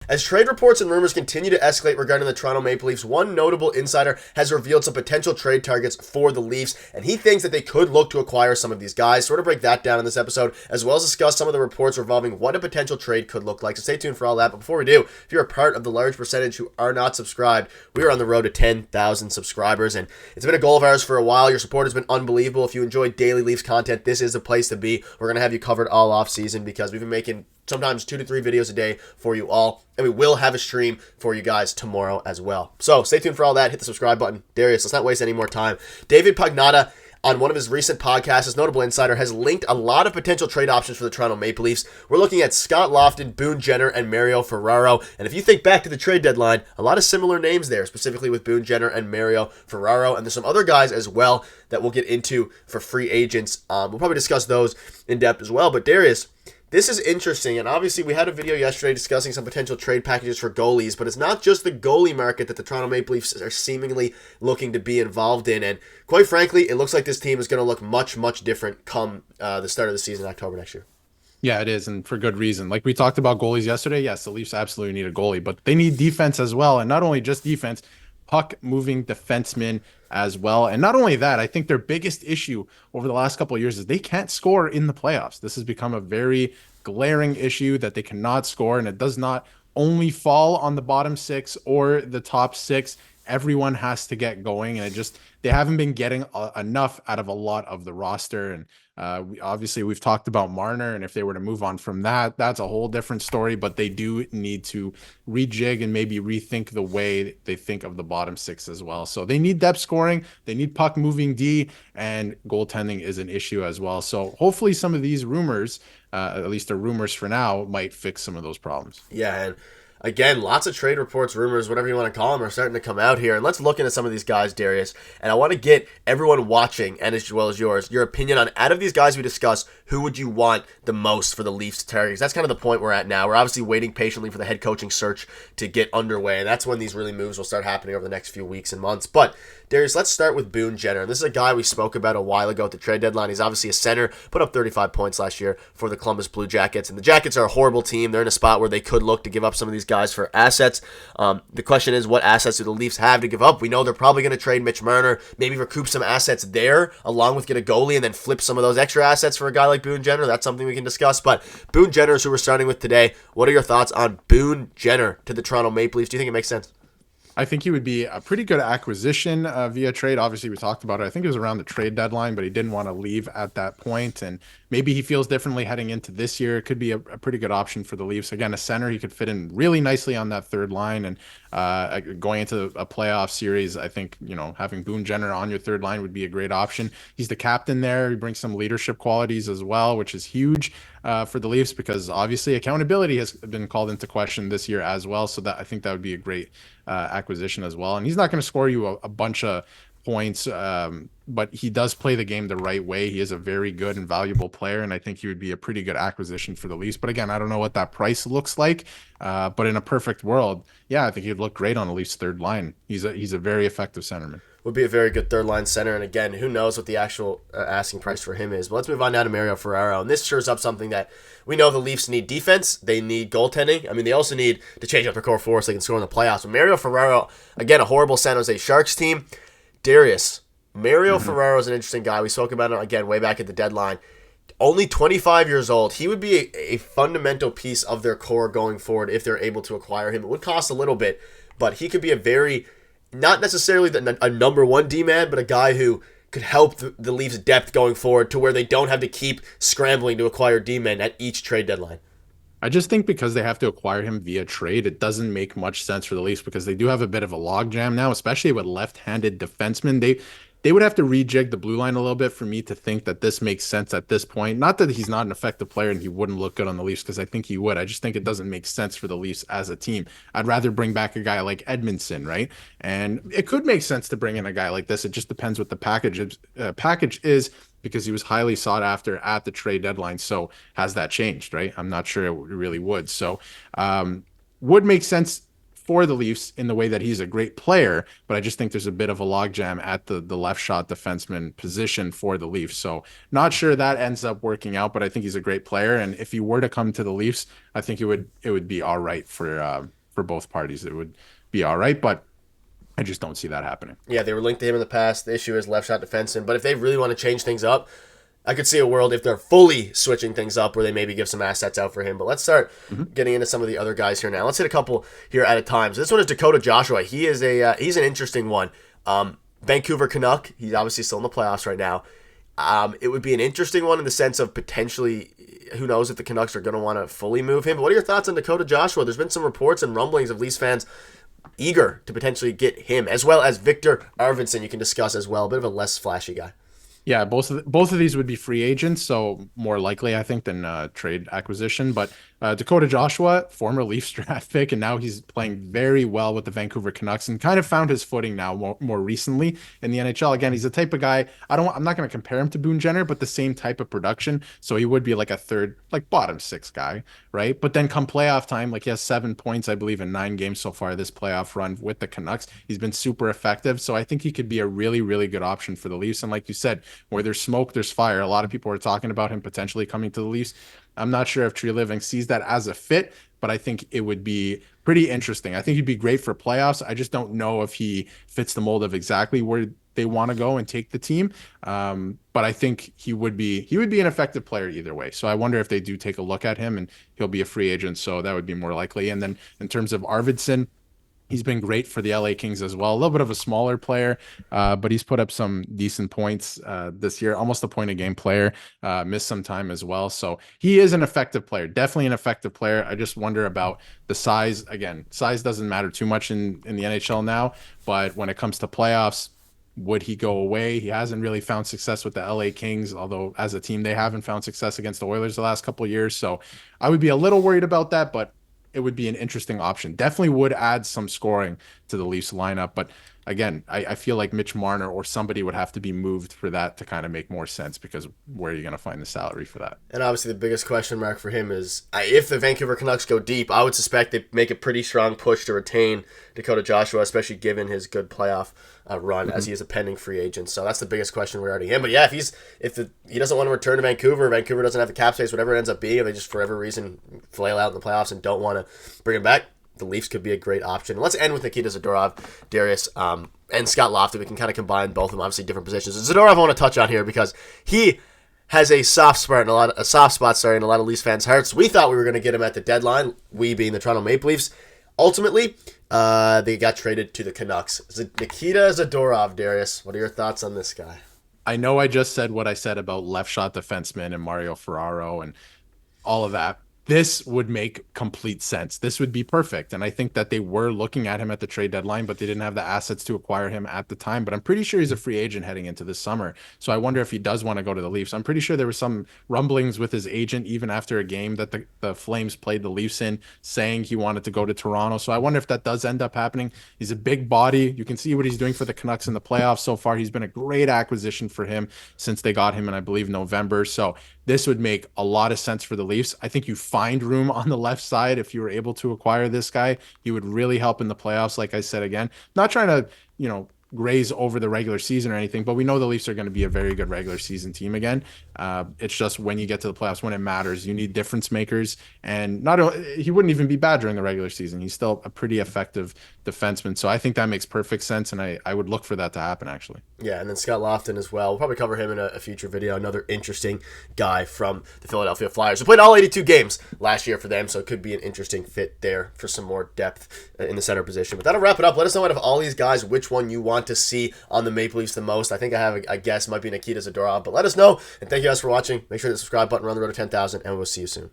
As trade reports and rumors continue to escalate regarding the Toronto Maple Leafs, one notable insider has revealed some potential trade targets for the Leafs, and he thinks that they could look to acquire some of these guys. So we're going to break that down in this episode, as well as discuss some of the reports revolving what a potential trade could look like. So stay tuned for all that. But before we do, if you're a part of the large percentage who are not subscribed, we are on the road to 10,000 subscribers, and it's been a goal of ours for a while. Your support has been unbelievable. If you enjoy daily Leafs content, this is the place to be. We're going to have you covered all off season because we've been making sometimes 2 to 3 videos a day for you all, and we will have a stream for you guys tomorrow as well. So stay tuned for all that. Hit the subscribe button. Darius, let's not waste any more time. David Pagnotta, on one of his recent podcasts, his notable insider, has linked a lot of potential trade options for the Toronto Maple Leafs. We're looking at Scott Lofton, Boone Jenner, and Mario Ferrero. And if you think back to the trade deadline, a lot of similar names there, specifically with Boone Jenner and Mario Ferrero. And there's some other guys as well that we'll get into for free agents. We'll probably discuss those in depth as well. But Darius, this is interesting, and obviously we had a video yesterday discussing some potential trade packages for goalies, but it's not just the goalie market that the Toronto Maple Leafs are seemingly looking to be involved in, and quite frankly, it looks like this team is going to look much, much different come the start of the season in October next year. Yeah, it is, and for good reason. Like we talked about goalies yesterday, yes, the Leafs absolutely need a goalie, but they need defense as well, and not only just defense, puck-moving defensemen as well. And not only that, I think their biggest issue over the last couple of years is they can't score in the playoffs. This has become a very glaring issue that they cannot score, and it does not only fall on the bottom 6 or the top 6. Everyone has to get going, and they haven't been getting enough out of a lot of the roster. And obviously we've talked about Marner, and if they were to move on from that, that's a whole different story, but they do need to rejig and maybe rethink the way they think of the bottom 6 as well. So they need depth scoring, they need puck moving D, and goaltending is an issue as well. So hopefully some of these rumors, at least the rumors for now, might fix some of those problems. Yeah, and again, lots of trade reports, rumors, whatever you want to call them, are starting to come out here. And let's look into some of these guys, Darius. And I want to get everyone watching, and as well as yours, your opinion on, out of these guys we discussed, who would you want the most for the Leafs to target? That's kind of the point we're at now. We're obviously waiting patiently for the head coaching search to get underway. And that's when these really moves will start happening over the next few weeks and months. But Darius, let's start with Boone Jenner. This is a guy we spoke about a while ago at the trade deadline. He's obviously a center, put up 35 points last year for the Columbus Blue Jackets. And the Jackets are a horrible team. They're in a spot where they could look to give up some of these guys for assets. The question is, what assets do the Leafs have to give up? We know they're probably going to trade Mitch Marner, maybe recoup some assets there, along with get a goalie and then flip some of those extra assets for a guy like Boone Jenner. That's something we can discuss. But Boone Jenner is who we're starting with today. What are your thoughts on Boone Jenner to the Toronto Maple Leafs? Do you think it makes sense? I think he would be a pretty good acquisition via trade. Obviously, we talked about it. I think it was around the trade deadline, but he didn't want to leave at that point. And maybe he feels differently heading into this year. It could be a pretty good option for the Leafs. Again, a center, he could fit in really nicely on that third line. And going into a playoff series, I think, having Boone Jenner on your third line would be a great option. He's the captain there. He brings some leadership qualities as well, which is huge for the Leafs because obviously accountability has been called into question this year as well. So I think that would be a great acquisition as well. And he's not going to score you a bunch of points, but he does play the game the right way. He is a very good and valuable player, and I think he would be a pretty good acquisition for the Leafs. But again, I don't know what that price looks like. But in a perfect world, yeah, I think he'd look great on the Leafs' third line. He's a very effective centerman. Would be a very good third line center, and again, who knows what the actual asking price for him is. But let's move on now to Mario Ferrero, and this shows up something that we know the Leafs need defense, they need goaltending. I mean, they also need to change up their core four so they can score in the playoffs. But Mario Ferrero, again, a horrible San Jose Sharks team. Darius, Mario Ferrero is an interesting guy. We spoke about it again way back at the deadline. Only 25 years old. He would be a fundamental piece of their core going forward if they're able to acquire him. It would cost a little bit, but he could be a very, not necessarily a number one D-man, but a guy who could help the Leafs' depth going forward to where they don't have to keep scrambling to acquire D-men at each trade deadline. I just think because they have to acquire him via trade, it doesn't make much sense for the Leafs because they do have a bit of a logjam now, especially with left-handed defensemen. They would have to rejig the blue line a little bit for me to think that this makes sense at this point. Not that he's not an effective player and he wouldn't look good on the Leafs, because I think he would. I just think it doesn't make sense for the Leafs as a team. I'd rather bring back a guy like Edmondson, right? And it could make sense to bring in a guy like this. It just depends what the package is because he was highly sought after at the trade deadline. So has that changed, right? I'm not sure it really would. So would make sense for the Leafs in the way that he's a great player, but I just think there's a bit of a logjam at the left shot defenseman position for the Leafs. So not sure that ends up working out, but I think he's a great player. And if he were to come to the Leafs, I think it would be all right for for both parties, it would be all right. But I just don't see that happening. Yeah, they were linked to him in the past. The issue is left shot defenseman. But if they really want to change things up, I could see a world if they're fully switching things up where they maybe give some assets out for him. But let's start getting into some of the other guys here now. Let's hit a couple here at a time. So this one is Dakota Joshua. He is he's an interesting one. Vancouver Canuck. He's obviously still in the playoffs right now. It would be an interesting one in the sense of potentially, who knows if the Canucks are going to want to fully move him. But what are your thoughts on Dakota Joshua? There's been some reports and rumblings of Leafs fans eager to potentially get him, as well as Victor Arvidsson. You can discuss as well. A bit of a less flashy guy. Yeah, both of these would be free agents, so more likely, I think, than trade acquisition. But Dakota Joshua, former Leafs draft pick, and now he's playing very well with the Vancouver Canucks and kind of found his footing now more recently in the NHL. Again, he's the type of guy, I'm not going to compare him to Boone Jenner, but the same type of production. So he would be like a third, like bottom six guy, right? But then come playoff time, like he has 7 points, I believe, in 9 games so far this playoff run with the Canucks. He's been super effective. So I think he could be a really, really good option for the Leafs. And like you said, where there's smoke, there's fire. A lot of people are talking about him potentially coming to the Leafs. I'm not sure if Tree Living sees that as a fit, but I think it would be pretty interesting. I think he'd be great for playoffs. I just don't know if he fits the mold of exactly where they want to go and take the team. But I think he would be an effective player either way. So I wonder if they do take a look at him, and he'll be a free agent. So that would be more likely. And then in terms of Arvidsson, he's been great for the LA Kings as well. A little bit of a smaller player, but he's put up some decent points this year. Almost a point a game player. Missed some time as well. So he is an effective player. Definitely an effective player. I just wonder about the size. Again, size doesn't matter too much in the NHL now. But when it comes to playoffs, would he go away? He hasn't really found success with the LA Kings, although as a team, they haven't found success against the Oilers the last couple of years. So I would be a little worried about that, but it would be an interesting option. Definitely would add some scoring to the Leafs lineup. But again, I feel like Mitch Marner or somebody would have to be moved for that to kind of make more sense, because where are you going to find the salary for that? And obviously the biggest question mark for him is if the Vancouver Canucks go deep, I would suspect they make a pretty strong push to retain Dakota Joshua, especially given his good playoff run as he is a pending free agent. So that's the biggest question regarding him. But yeah, if he doesn't want to return to Vancouver doesn't have the cap space, whatever it ends up being, if they just for whatever reason flail out in the playoffs and don't want to bring him back, the Leafs could be a great option. And let's end with Nikita Zadorov, Darius, and Scott Lofton. We can kind of combine both of them, obviously different positions. And Zadorov I want to touch on here because he has a soft spot in a lot of Leafs fans' hearts. We thought we were going to get him at the deadline, we being the Toronto Maple Leafs. Ultimately, they got traded to the Canucks. Nikita Zadorov, Darius, what are your thoughts on this guy? I know I just said what I said about left shot defensemen and Mario Ferraro and all of that. This would make complete sense. This would be perfect. And I think that they were looking at him at the trade deadline, but they didn't have the assets to acquire him at the time. But I'm pretty sure he's a free agent heading into this summer. So I wonder if he does want to go to the Leafs. I'm pretty sure there were some rumblings with his agent, even after a game that the Flames played the Leafs in, saying he wanted to go to Toronto. So I wonder if that does end up happening. He's a big body. You can see what he's doing for the Canucks in the playoffs so far. He's been a great acquisition for him since they got him in, I believe, November. So this would make a lot of sense for the Leafs. I think you find room on the left side if you were able to acquire this guy. He would really help in the playoffs, like I said again. Not trying to, graze over the regular season or anything, but we know the Leafs are going to be a very good regular season team again. It's just when you get to the playoffs, when it matters, you need difference makers. And he wouldn't even be bad during the regular season. He's still a pretty effective defenseman. So I think that makes perfect sense, and I would look for that to happen, actually. Yeah, and then Scott Lofton as well. We'll probably cover him in a future video. Another interesting guy from the Philadelphia Flyers, who played all 82 games last year for them, so it could be an interesting fit there for some more depth in the center position. But that'll wrap it up. Let us know out of all these guys which one you want to see on the Maple Leafs the most. I think I have a guess, might be Nikita Zadorov, but let us know. And thank you guys for watching. Make sure to subscribe button, run the road to 10,000, and we'll see you soon.